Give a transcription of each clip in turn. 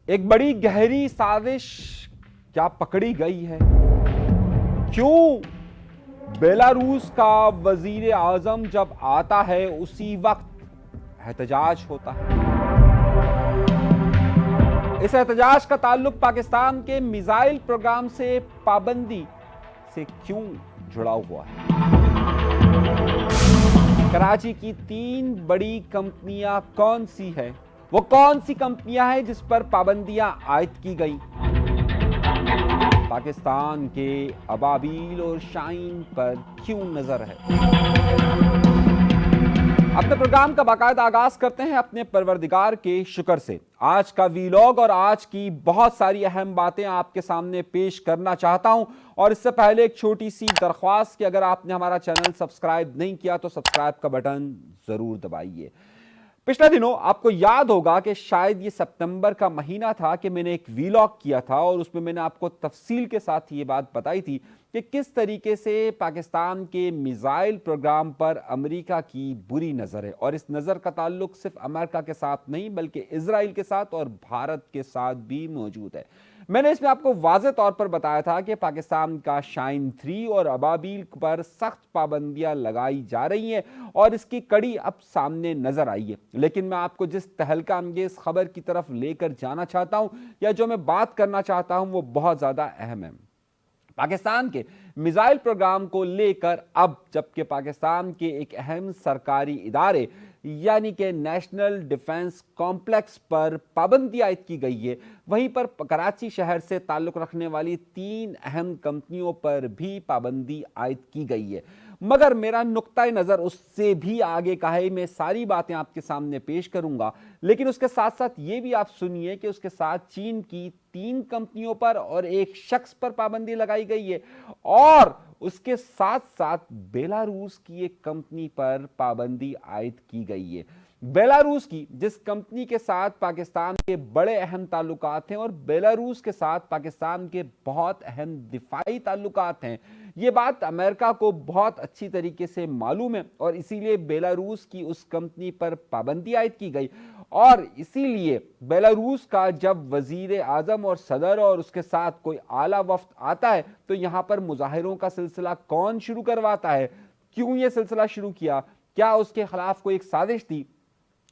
ایک بڑی گہری سازش کیا پکڑی گئی ہے؟ کیوں بیلاروس کا وزیر اعظم جب آتا ہے اسی وقت احتجاج ہوتا ہے؟ اس احتجاج کا تعلق پاکستان کے میزائل پروگرام سے پابندی سے کیوں جڑا ہوا ہے؟ کراچی کی 3 بڑی کمپنیاں کون سی ہیں؟ وہ کون سی کمپنیاں ہیں جس پر پابندیاں عائد کی گئیں؟ پاکستان کے ابابیل اور شاہین پر کیوں نظر ہے؟ اپنے پروگرام کا باقاعدہ آغاز کرتے ہیں اپنے پروردگار کے شکر سے۔ آج کا ویلاگ اور آج کی بہت ساری اہم باتیں آپ کے سامنے پیش کرنا چاہتا ہوں، اور اس سے پہلے ایک چھوٹی سی درخواست کہ اگر آپ نے ہمارا چینل سبسکرائب نہیں کیا تو سبسکرائب کا بٹن ضرور دبائیے۔ پچھلے دنوں آپ کو یاد ہوگا کہ شاید یہ ستمبر کا مہینہ تھا کہ میں نے ایک ویلاگ کیا تھا، اور اس میں نے آپ کو تفصیل کے ساتھ یہ بات بتائی تھی کہ کس طریقے سے پاکستان کے میزائل پروگرام پر امریکہ کی بری نظر ہے، اور اس نظر کا تعلق صرف امریکہ کے ساتھ نہیں بلکہ اسرائیل کے ساتھ اور بھارت کے ساتھ بھی موجود ہے۔ میں نے اس میں آپ کو واضح طور پر بتایا تھا کہ پاکستان کا شاہین 3 اور ابابیل پر سخت پابندیاں لگائی جا رہی ہیں، اور اس کی کڑی اب سامنے نظر آئی ہے۔ لیکن میں آپ کو جس تہلکہ انگیز خبر کی طرف لے کر جانا چاہتا ہوں، یا جو میں بات کرنا چاہتا ہوں، وہ بہت زیادہ اہم ہے۔ پاکستان کے میزائل پروگرام کو لے کر اب جبکہ پاکستان کے ایک اہم سرکاری ادارے یعنی کہ نیشنل ڈیفنس کمپلیکس پر پابندی عائد کی گئی ہے، وہیں پر کراچی شہر سے تعلق رکھنے والی 3 اہم کمپنیوں پر بھی پابندی عائد کی گئی ہے۔ مگر میرا نقطہ نظر اس سے بھی آگے کا ہے۔ میں ساری باتیں آپ کے سامنے پیش کروں گا، لیکن اس کے ساتھ ساتھ یہ بھی آپ سنیے کہ اس کے ساتھ چین کی 3 کمپنیوں پر اور ایک شخص پر پابندی لگائی گئی ہے، اور اس کے ساتھ ساتھ بیلاروس کی ایک کمپنی پر پابندی عائد کی گئی ہے۔ بیلاروس کی جس کمپنی کے ساتھ پاکستان کے بڑے اہم تعلقات ہیں، اور بیلاروس کے ساتھ پاکستان کے بہت اہم دفاعی تعلقات ہیں، یہ بات امریکہ کو بہت اچھی طریقے سے معلوم ہے، اور اسی لیے بیلاروس کی اس کمپنی پر پابندی عائد کی گئی۔ اور اسی لیے بیلاروس کا جب وزیر اعظم اور صدر اور اس کے ساتھ کوئی اعلیٰ وفد آتا ہے تو یہاں پر مظاہروں کا سلسلہ کون شروع کرواتا ہے؟ کیوں یہ سلسلہ شروع کیا؟ کیا اس کے خلاف کوئی ایک سازش تھی؟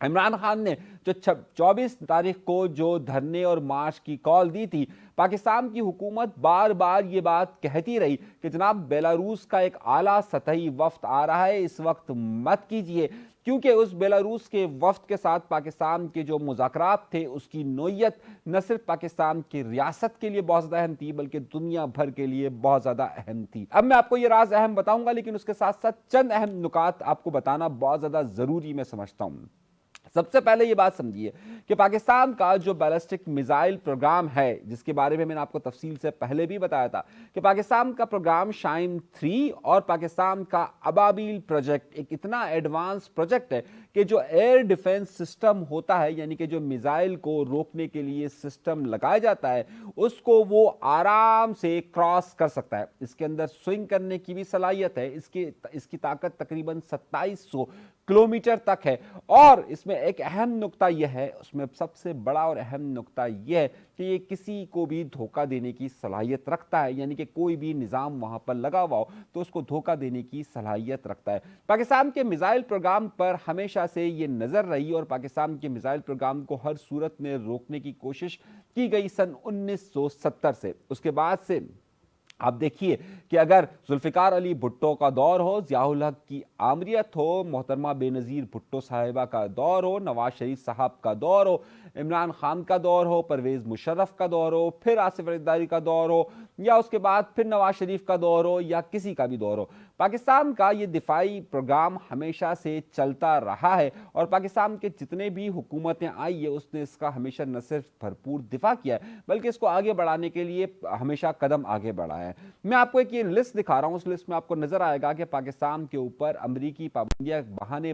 عمران خان نے جو 24 تاریخ کو جو دھرنے اور مارچ کی کال دی تھی، پاکستان کی حکومت بار بار یہ بات کہتی رہی کہ جناب بیلاروس کا ایک اعلیٰ سطحی وفد آ رہا ہے، اس وقت مت کیجئے، کیونکہ اس بیلاروس کے وفد کے ساتھ پاکستان کے جو مذاکرات تھے اس کی نوعیت نہ صرف پاکستان کی ریاست کے لیے بہت زیادہ اہم تھی بلکہ دنیا بھر کے لیے بہت زیادہ اہم تھی۔ اب میں آپ کو یہ راز اہم بتاؤں گا، لیکن اس کے ساتھ ساتھ چند اہم نکات آپ کو بتانا بہت زیادہ ضروری میں سمجھتا ہوں۔ سب سے پہلے یہ بات سمجھیے کہ پاکستان کا جو بیلسٹک میزائل پروگرام ہے، جس کے بارے میں نے آپ کو تفصیل سے پہلے بھی بتایا تھا کہ پاکستان کا پروگرام شاہین 3 اور پاکستان کا ابابیل پروجیکٹ ایک اتنا ایڈوانس پروجیکٹ ہے کہ جو ایئر ڈیفنس سسٹم ہوتا ہے، یعنی کہ جو میزائل کو روکنے کے لیے سسٹم لگایا جاتا ہے، اس کو وہ آرام سے کراس کر سکتا ہے۔ اس کے اندر سوئنگ کرنے کی بھی صلاحیت ہے، اس کی طاقت تقریباً 2700 کلومیٹر تک ہے۔ اور اس میں ایک اہم نقطہ یہ ہے، اس میں سب سے بڑا اور اہم نقطہ یہ ہے کہ یہ کسی کو بھی دھوکہ دینے کی صلاحیت رکھتا ہے، یعنی کہ کوئی بھی نظام وہاں پر لگا ہوا ہو تو اس کو دھوکہ دینے کی صلاحیت رکھتا ہے۔ پاکستان کے میزائل پروگرام پر ہمیشہ سے یہ نظر رہی، اور پاکستان کے میزائل پروگرام کو ہر صورت میں روکنے کی کوشش کی گئی سن 1970 سے۔ اس کے بعد سے آپ دیکھیے کہ اگر ذوالفقار علی بھٹو کا دور ہو، ضیاء الحق کی آمریت ہو، محترمہ بے نظیر بھٹو صاحبہ کا دور ہو، نواز شریف صاحب کا دور ہو، عمران خان کا دور ہو، پرویز مشرف کا دور ہو، پھر آصف علی زرداری کا دور ہو، یا اس کے بعد پھر نواز شریف کا دور ہو، یا کسی کا بھی دور ہو، پاکستان کا یہ دفاعی پروگرام ہمیشہ سے چلتا رہا ہے، اور پاکستان کے جتنے بھی حکومتیں آئی ہیں اس نے اس کا ہمیشہ نہ صرف بھرپور دفاع کیا ہے بلکہ اس کو آگے بڑھانے کے لیے ہمیشہ قدم آگے بڑھا ہے۔ میں آپ کو ایک یہ لسٹ دکھا رہا ہوں، اس لسٹ میں آپ کو نظر آئے گا کہ پاکستان کے اوپر امریکی پابندیاں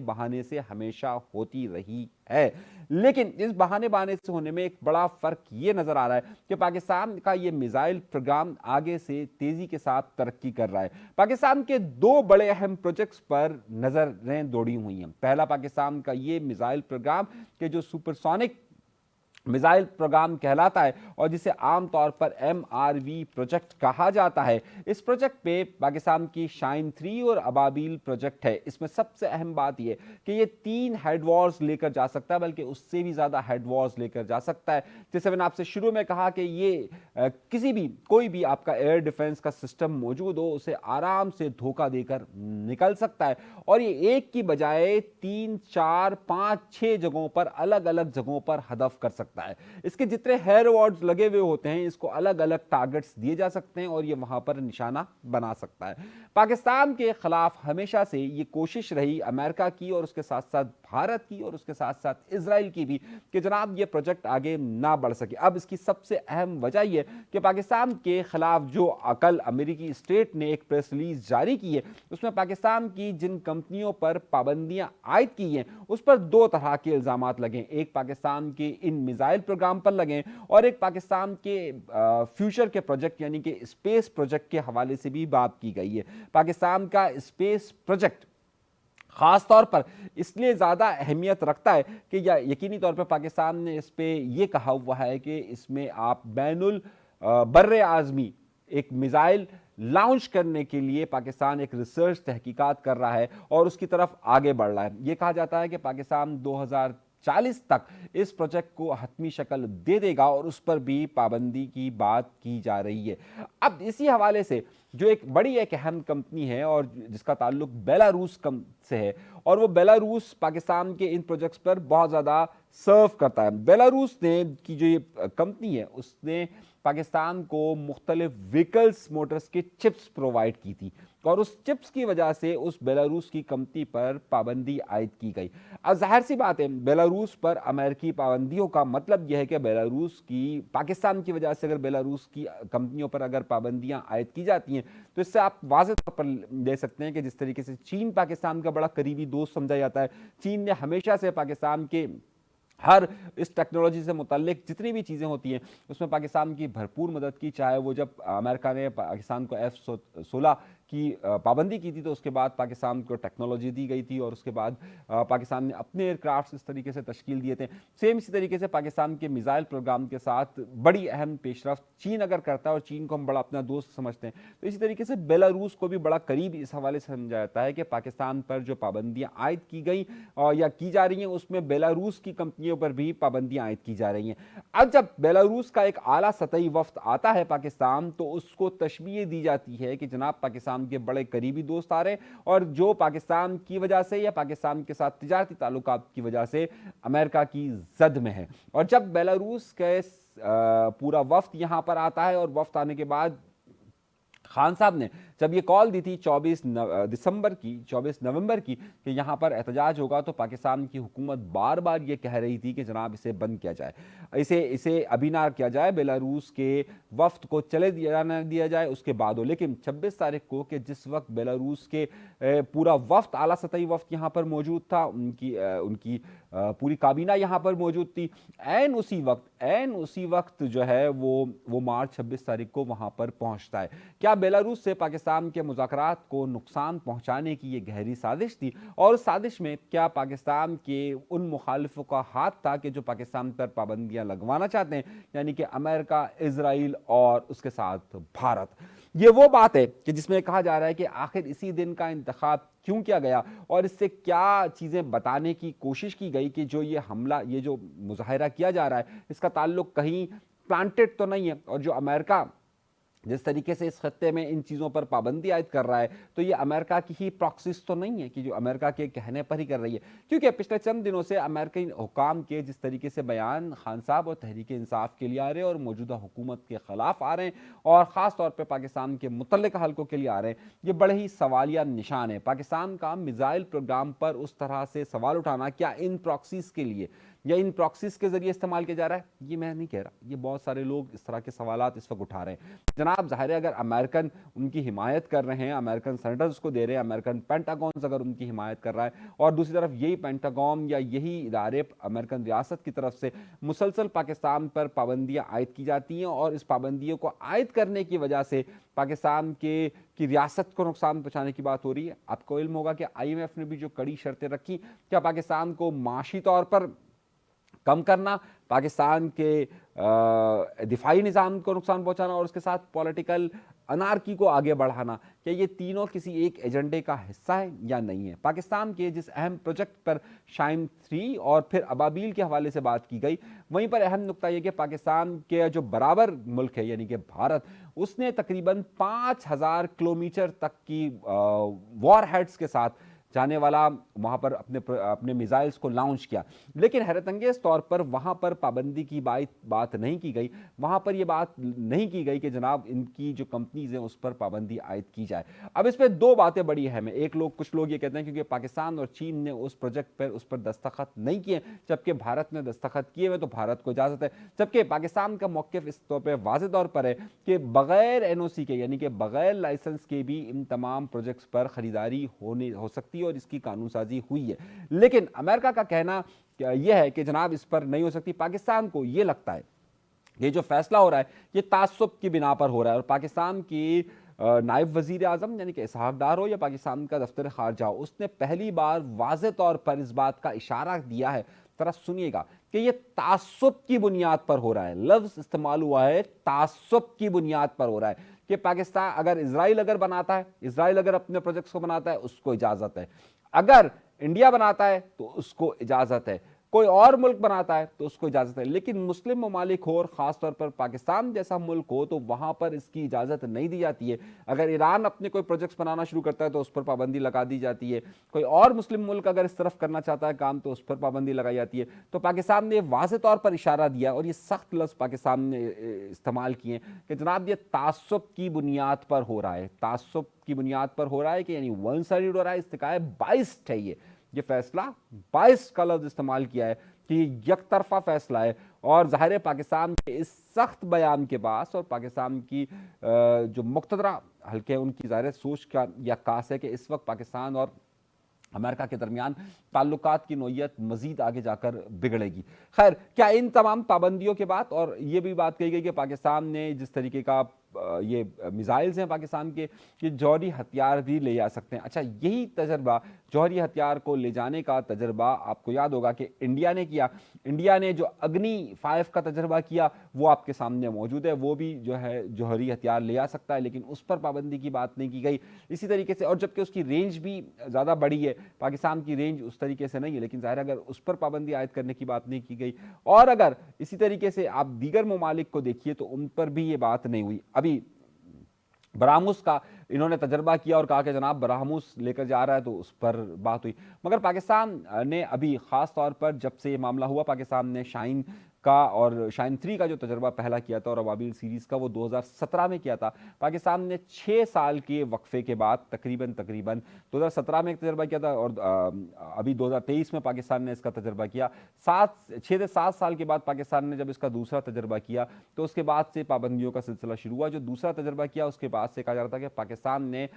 بہانے سے ہمیشہ ہوتی رہی ہے، لیکن اس بہانے سے ہونے میں ایک بڑا فرق یہ نظر آ رہا ہے کہ پاکستان کا یہ میزائل پروگرام آگے سے تیزی کے ساتھ ترقی کر رہا ہے۔ پاکستان کے 2 بڑے اہم پروجیکٹس پر نظریں دوڑی ہوئی ہیں۔ پہلا پاکستان کا یہ میزائل پروگرام کہ جو سپر سونک मिसाइल प्रोग्राम कहलाता है और जिसे आम तौर पर MRV प्रोजेक्ट कहा जाता है। इस प्रोजेक्ट पे पाकिस्तान की शाइन 3 और अबाबील प्रोजेक्ट है। इसमें सबसे अहम बात यह कि ये 3 हेड वॉर्स लेकर जा सकता है, बल्कि उससे भी ज़्यादा हेड वॉर्स लेकर जा सकता है। जैसे मैंने आपसे शुरू में कहा कि ये किसी भी कोई भी आपका एयर डिफेंस का सिस्टम मौजूद हो उसे आराम से धोखा देकर निकल सकता है, और ये एक की बजाय 3, 4, 5, 6 जगहों पर अलग अलग जगहों पर हदफ कर सकता है। इसके जितने हेयर वॉर्ड्स लगे हुए होते हैं इसको अलग अलग टारगेट्स दिए जा सकते हैं और ये वहां पर निशाना बना सकता है। पाकिस्तान के खिलाफ हमेशा से ये कोशिश रही अमेरिका की और उसके साथ साथ भारत की और उसके साथ साथ इजराइल की भी कि जनाब ये प्रोजेक्ट आगे ना बढ़ सके। अब इसकी सबसे अहम वजह यह कि पाकिस्तान के खिलाफ जो कल अमेरिकी स्टेट ने एक प्रेस रिलीज जारी की है उसमें पाकिस्तान की जिन कंपनियों पर पाबंदियां आयद की हैं उस पर 2 तरह के इल्जामात लगे। एक पाकिस्तान के इन मिसाइल प्रोग्राम पर लगे और एक पाकिस्तान के फ्यूचर के प्रोजेक्ट यानी कि स्पेस प्रोजेक्ट के हवाले से भी बात की गई है। पाकिस्तान का स्पेस प्रोजेक्ट खास तौर पर इसलिए ज़्यादा अहमियत रखता है कि यकीनी तौर पर पाकिस्तान ने इस पे ये कहा हुआ है कि इसमें आप बैनुल बर्रे आज़मी एक मिसाइल लॉन्च करने के लिए पाकिस्तान एक रिसर्च तहकीकात कर रहा है और उसकी तरफ आगे बढ़ रहा है। यह कहा जाता है कि पाकिस्तान 2040 तक इस प्रोजेक्ट को हतमी शक्ल दे देगा और उस पर भी पाबंदी की बात की जा रही है। अब इसी हवाले से जो एक अहम कंपनी है और जिसका ताल्लुक बेलारूस से है और वो बेलारूस पाकिस्तान के इन प्रोजेक्ट्स पर बहुत ज़्यादा सर्व करता है। बेलारूस ने की जो ये कंपनी है उसने पाकिस्तान को मुख्तलिफ व्हीकल्स मोटर्स के चिप्स प्रोवाइड की थी और उस चिप्स की वजह से उस बेलारूस की कंपनी पर पाबंदी आयद की गई। अब जाहिर सी बात है बेलारूस पर अमेरिकी पाबंदियों का मतलब यह है कि बेलारूस की पाकिस्तान की वजह से अगर बेलारूस की कंपनियों पर अगर पाबंदियां आयद की जाती हैं तो इससे आप वाज़ेह तौर पर ले सकते हैं कि जिस तरीके से चीन पाकिस्तान का बड़ा करीबी दोस्त समझा जाता है, चीन ने हमेशा से पाकिस्तान के हर इस टेक्नोलॉजी से मुतल्लिक जितनी भी चीज़ें होती हैं उसमें पाकिस्तान की भरपूर मदद की। चाहे वो जब अमेरिका ने पाकिस्तान को F-16 की पाबंदी की थी तो उसके बाद पाकिस्तान को टेक्नोलॉजी दी गई थी और उसके बाद पाकिस्तान ने अपने एयरक्राफ्ट इस तरीके से तश्कील दिए थे। सेम इसी तरीके से पाकिस्तान के मिसाइल प्रोग्राम के साथ बड़ी अहम पेशरफ्त चीन अगर करता है और चीन को हम बड़ा अपना दोस्त समझते हैं तो इसी तरीके से बेलारूस को भी बड़ा करीब इस हवाले से समझा जाता है कि पाकिस्तान पर जो पाबंदियां आयद की गई या की जा रही हैं उसमें बेलारूस की कंपनियों पर भी पाबंदियां आयद की जा रही हैं। अब जब बेलारूस का एक आला सतही वफ्द आता है पाकिस्तान तो उसको तशबीह दी जाती है कि जनाब पाकिस्तान के बड़े करीबी दोस्त आ रहे और जो पाकिस्तान की वजह से या पाकिस्तान के साथ तिजारती ताल्लुकात की वजह से अमेरिका की जद में है। और जब बेलारूस के पूरा वफ्द यहां पर आता है और वफ्द आने के बाद खान साहब ने जब ये कॉल दी थी 24 नवंबर की कि यहाँ पर एहतजाज होगा तो पाकिस्तान की हुकूमत बार बार ये कह रही थी कि जनाब इसे बंद किया जाए, इसे अभी ना किया जाए, बेलारूस के वफ्द को चले दिया जाए उसके बाद हो। लेकिन 26 तारीख को कि जिस वक्त बेलारूस के पूरा वफ्द आला सतही वफ्द यहाँ पर मौजूद था, उनकी पूरी काबीना यहाँ पर मौजूद थी, ऐन उसी वक्त जो है वो मार्च 26 तारीख को वहाँ पर पहुँचता है। क्या बेलारूस से पाकिस्तान के मुज़ाकरात को नुकसान पहुंचाने की ये गहरी साजिश थी और उस साजिश में क्या पाकिस्तान के उन मुखालिफों का हाथ था कि जो पाकिस्तान पर पाबंदियां लगवाना चाहते हैं, यानी कि अमेरिका, इजराइल और उसके साथ भारत। ये वो बात है कि जिसमें कहा जा रहा है कि आखिर इसी दिन का इंतखाब क्यों किया गया और इससे क्या चीज़ें बताने की कोशिश की गई कि जो ये हमला, ये जो मुजाहिरा किया जा रहा है इसका ताल्लुक कहीं प्लांटेड तो नहीं है। और जो अमेरिका जिस तरीके से इस खत्ते में इन चीज़ों पर पाबंदी आयद कर रहा है तो ये अमेरिका की ही प्रॉक्सिस तो नहीं है कि जो अमेरिका के कहने पर ही कर रही है, क्योंकि पिछले चंद दिनों से अमेरिकी हुकाम के जिस तरीके से बयान खान साहब और तहरीक इंसाफ के लिए आ रहे हैं और मौजूदा हुकूमत के खिलाफ आ रहे हैं और ख़ास तौर पर पाकिस्तान के मुतल्लिक़ हल्कों के लिए आ रहे हैं, ये बड़े ही सवालिया निशान है। पाकिस्तान का मिसाइल प्रोग्राम पर उस तरह से सवाल उठाना क्या इन प्रॉक्सिस के लिए या इन प्रॉक्सिस के जरिए इस्तेमाल किया जा रहा है, ये मैं नहीं कह रहा, ये बहुत सारे लोग इस तरह के सवालात इस वक्त उठा रहे हैं। जनाब ज़ाहिर है अगर अमेरिकन उनकी हिमायत कर रहे हैं, अमेरिकन सेनेटर्स उसको दे रहे हैं, अमेरिकन पेंटागॉन अगर उनकी हिमायत कर रहा है और दूसरी तरफ यही पेंटागॉन या यही इदारे अमेरिकन रियासत की तरफ से मुसलसल पाकिस्तान पर पाबंदियाँ आयद की जाती हैं और इस पाबंदियों को आयद करने की वजह से पाकिस्तान की रियासत को नुकसान पहुँचाने की बात हो रही है। आपको इल्म होगा कि IMF ने भी जो कड़ी शर्तें रखी, क्या पाकिस्तान को माशी तौर पर कम करना, पाकिस्तान के दिफाई निज़ाम को नुकसान पहुंचाना और उसके साथ पॉलिटिकल अनारकी को आगे बढ़ाना, क्या ये तीनों किसी एक एजेंडे का हिस्सा है या नहीं है? पाकिस्तान के जिस अहम प्रोजेक्ट पर शाहीन 3 और फिर अबाबील के हवाले से बात की गई, वहीं पर अहम नुकता यह कि पाकिस्तान के जो बराबर मुल्क है यानी कि भारत, उसने तकरीबन 5000 किलोमीटर तक की वॉर हेड्स के साथ जाने वाला वहां पर अपने मिसाइल्स को लॉन्च किया। लेकिन हैरत अंगेज तौर पर वहां पर पाबंदी की बात नहीं की गई। वहां पर यह बात नहीं की गई कि जनाब इनकी जो कंपनीज हैं उस पर पाबंदी आयद की जाए। अब इस पर दो बातें बड़ी अहम है। कुछ लोग ये कहते हैं क्योंकि पाकिस्तान और चीन ने उस प्रोजेक्ट पर उस पर दस्तखत नहीं किए, जबकि भारत ने दस्तखत किए हुए, तो भारत को इजाजत है। जबकि पाकिस्तान का मौक़िफ़ इस तौर पर वाज़ेह तौर पर है कि बगैर एनओसी के यानी कि बगैर लाइसेंस के भी इन तमाम प्रोजेक्ट्स पर खरीदारी हो सकती है और इसकी कानून साजी हुई है। लेकिन अमेरिका का कहना यह है कि जनाब इस पर नहीं हो सकती। पाकिस्तान को यह लगता है ये जो फैसला हो रहा है ये तासुब की बिना पर हो रहा है और पाकिस्तान की नायब वजीर आजम यानी कि इसहाक डार हो या पाकिस्तान का दफ्तर खारजा हो, उसने पहली बार वाज़ेह तौर पर इस बात का इशारा दिया है। जरा सुनिएगा कि ये तासुब की बुनियाद पर हो रहा है। लफ्ज इस्तेमाल हुआ है तासुब की बुनियाद पर हो रहा है कि पाकिस्तान अगर इजराइल बनाता है, इजराइल अगर अपने प्रोजेक्ट्स को बनाता है उसको इजाजत है, अगर इंडिया बनाता है तो उसको इजाजत है, कोई और मुल्क बनाता है तो उसको इजाजत है। लेकिन मुस्लिम ममालिक हो और खासतौर पर पाकिस्तान जैसा मुल्क हो तो वहां पर इसकी इजाजत नहीं दी जाती है। अगर ईरान अपने कोई प्रोजेक्ट्स बनाना शुरू करता है तो उस पर पाबंदी लगा दी जाती है। कोई और मुस्लिम मुल्क अगर इस तरफ करना चाहता है काम तो उस पर पाबंदी लगाई जाती है। तो पाकिस्तान ने वाज़ेह तौर पर इशारा दिया और ये सख्त लफ्ज़ पाकिस्तान ने इस्तेमाल किए कि जनाब ये तासुब की बुनियाद पर हो रहा है। तासुब की बुनियाद पर हो रहा है कि यानी वन साइडेड हो रहा है, इस्तिकाए बाइस्ड है। ये फैसला 22 का लफ्ज इस्तेमाल किया है कि एक तरफा फैसला है और ज़ाहिर है पाकिस्तान के इस सख्त बयान के बाद और पाकिस्तान की जो मुक़्तदरा हल्के उनकी ज़ाहिर सोच का यह कास है कि इस वक्त पाकिस्तान और अमेरिका के दरमियान ताल्लुकात की नोयत मजीद आगे जाकर बिगड़ेगी। खैर, क्या इन तमाम पाबंदियों के बाद और ये भी बात कही गई कि पाकिस्तान ने जिस तरीके का ये मिसाइल्स हैं पाकिस्तान के, ये जौहरी हथियार भी ले जा सकते हैं। अच्छा, यही तजर्बा जौहरी हथियार को ले जाने का तजर्बा आपको याद होगा कि इंडिया ने किया। इंडिया ने जो अग्नि 5 का तजर्बा किया वो आपके सामने मौजूद है। वो भी जो है जौहरी हथियार ले जा सकता है, लेकिन उस पर पाबंदी की बात नहीं की गई। इसी तरीके से, और जबकि उसकी रेंज भी ज़्यादा बड़ी है, पाकिस्तान की रेंज उस तरीके से नहीं है, लेकिन ज़ाहिर अगर उस पर पाबंदी आयद करने की बात नहीं की गई। और अगर इसी तरीके से आप दीगर ममालिक को देखिए तो उन पर भी ये बात नहीं हुई। अभी बरामूस का इन्होंने तजर्बा किया और कहा कि जनाब बरामूस लेकर जा रहा है, तो उस पर बात हुई। मगर पाकिस्तान ने अभी ख़ास तौर पर जब से ये मामला हुआ, पाकिस्तान ने शाहीन का और शाहीन 3 का जो तजर्बा पहला किया था और अबाबील सीरीज़ का वो 2017 में किया था। पाकिस्तान ने 6 साल के वक्फे के बाद तकरीबन 2017 में एक तजर्बा किया था और अभी 2023 में पाकिस्तान ने इसका तजर्बा किया। 6 से 7 साल के बाद पाकिस्तान ने जब इसका दूसरा तजर्बा किया तो उसके बाद से पाबंदियों का सिलसिला शुरू हुआ। जो दूसरा तजर्बा किया उसके बाद से कहा जा रहा था कि पाकिस्तान ने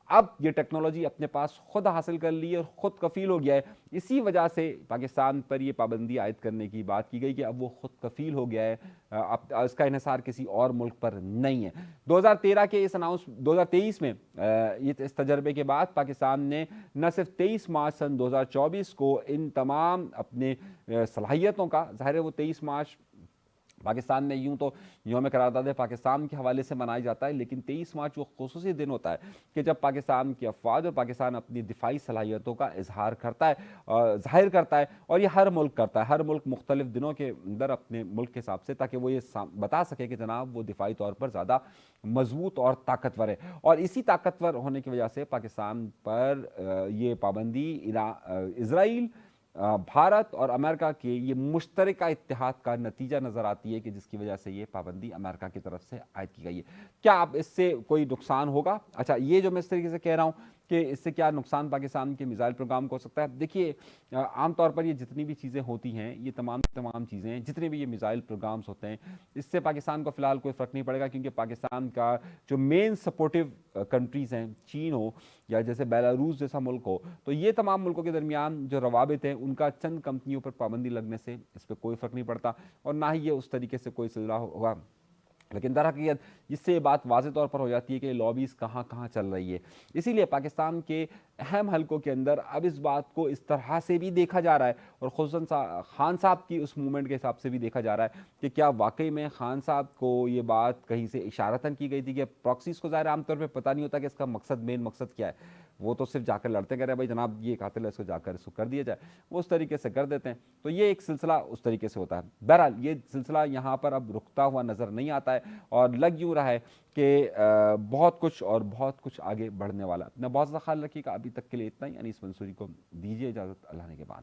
अब ये टेक्नोलॉजी अपने पास खुद हासिल कर ली है और ख़ुद कफ़ील हो गया है। इसी वजह से पाकिस्तान पर यह पाबंदी आयद करने की बात की गई कि अब वो खुद कफ़ील हो गया है, अब इसका इन्हिसार किसी और मुल्क पर नहीं है। 2013 के इस 2023 में इस तजर्बे के बाद पाकिस्तान ने न सिर्फ 23 मार्च सन 2024 को इन तमाम अपने सलाहियतों का, ज़ाहिर है वो 23 मार्च पाकिस्तान में यूं तो यौम करारदाद पाकिस्तान के हवाले से मनाया जाता है, लेकिन 23 मार्च वो खुसूसी दिन होता है कि जब पाकिस्तान की अफवाज और पाकिस्तान अपनी दिफाई सलाहियतों का इजहार करता है, ज़ाहिर करता है। और ये हर मुल्क करता है, हर मुल्क मुख्तलिफ दिनों के अंदर अपने मुल्क के हिसाब से, ताकि वो ये बता सके कि जनाब वो दिफाई तौर पर ज़्यादा मजबूत और ताकतवर है। और इसी ताकतवर होने की वजह से पाकिस्तान पर ये पाबंदी इजराइल, भारत और अमेरिका के ये मुश्तरका इत्तेहाद का नतीजा नज़र आती है कि जिसकी वजह से ये पाबंदी अमेरिका की तरफ से आयद की गई है। क्या अब इससे कोई नुकसान होगा? अच्छा, ये जो मैं इस तरीके से कह रहा हूँ कि इससे क्या नुकसान पाकिस्तान के मिसाइल प्रोग्राम को हो सकता है। देखिए, आमतौर पर ये जितनी भी चीज़ें होती हैं, ये तमाम चीज़ें, जितने भी ये मिसाइल प्रोग्राम्स होते हैं, इससे पाकिस्तान को फ़िलहाल कोई फ़र्क नहीं पड़ेगा, क्योंकि पाकिस्तान का जो मेन सपोर्टिव कंट्रीज़ हैं, चीन हो या जैसे बेलारूस जैसा मुल्क हो, तो ये तमाम मुल्कों के दरमियान जो रवाबित हैं उनका चंद कंपनियों पर पाबंदी लगने से इस पर कोई फ़र्क नहीं पड़ता और ना ही ये उस तरीके से कोई सिलसिला होगा لیکن در حقیقت جس سے یہ بات واضح طور پر ہو جاتی ہے کہ لابیز کہاں کہاں چل رہی ہے. اسی لیے پاکستان کے اہم حلقوں کے اندر اب اس بات کو اس طرح سے بھی دیکھا جا رہا ہے، اور خصوصاً خان صاحب کی اس موومنٹ کے حساب سے بھی دیکھا جا رہا ہے کہ کیا واقعی میں خان صاحب کو یہ بات کہیں سے اشارتاً کی گئی تھی. کہ پراکسیز کو ظاہر عام طور پہ پتہ نہیں ہوتا کہ اس کا مقصد، مین مقصد کیا ہے. وہ تو صرف جا کر لڑتے کہہ رہے ہیں بھائی جناب یہ قاتل ہے، اس کو جا کر اس کو کر دیا جائے، وہ اس طریقے سے کر دیتے ہیں. تو یہ ایک سلسلہ اس طریقے سے ہوتا ہے. بہرحال یہ سلسلہ یہاں پر اب رکتا ہوا نظر نہیں آتا ہے، اور لگ یوں رہا ہے کہ بہت کچھ آگے بڑھنے والا. اپنا بہت زیادہ خیال رکھیے گا. ابھی تک کے لیے اتنا ہی. انیس منصوری کو دیجیے اجازت. اللہ نے کے بعد.